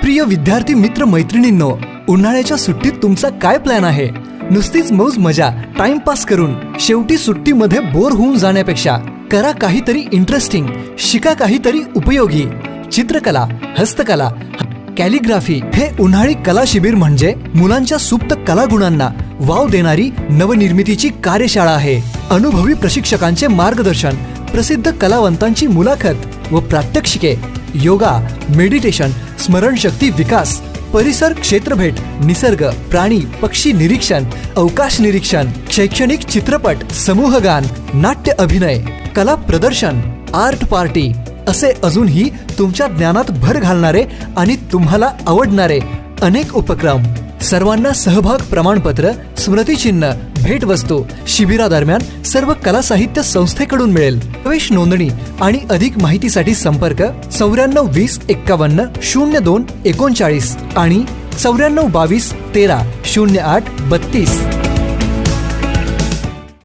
प्रिय विद्यार्थी मित्र मैत्रिणींनो, उन्हाळ्याच्या सुट्टीत तुमचा काय प्लॅन आहे? नुसतीच मौज मजा टाइमपास करून शेवटी सुट्टीमध्ये बोर होऊन जाण्यापेक्षा करा काहीतरी इंटरेस्टिंग, शिका काहीतरी उपयोगी. चित्रकला, हस्तकला, कॅलिग्राफी हे उन्हाळी कला शिबिर म्हणजे मुलांच्या सुप्त कलागुणांना वाव देणारी नवनिर्मितीची कार्यशाळा आहे. अनुभवी प्रशिक्षकांचे मार्गदर्शन, प्रसिद्ध कलावंतांची मुलाखत व प्रात्यक्षिके, योगा, मेडिटेशन, स्मरणशक्ती विकास, परिसर क्षेत्रभेट, निसर्ग, प्राणी, पक्षी निरीक्षण, अवकाश निरीक्षण, शैक्षणिक चित्रपट, समूहगान, नाट्य अभिनय, कला प्रदर्शन, आर्ट पार्टी असे अजूनही तुमच्या ज्ञानात भर घालणारे आणि तुम्हाला आवडणारे अनेक उपक्रम. सर्वांना सहभाग प्रमाणपत्र, स्मृतिचिन्ह, भेटवस्तू शिबिरादरम्यान सर्व कला साहित्य संस्थेकडून मिळेल. प्रवेश नोंदणी आणि अधिक माहितीसाठी संपर्क 94 20 51 02 39 आणि 94 22 13 08 32.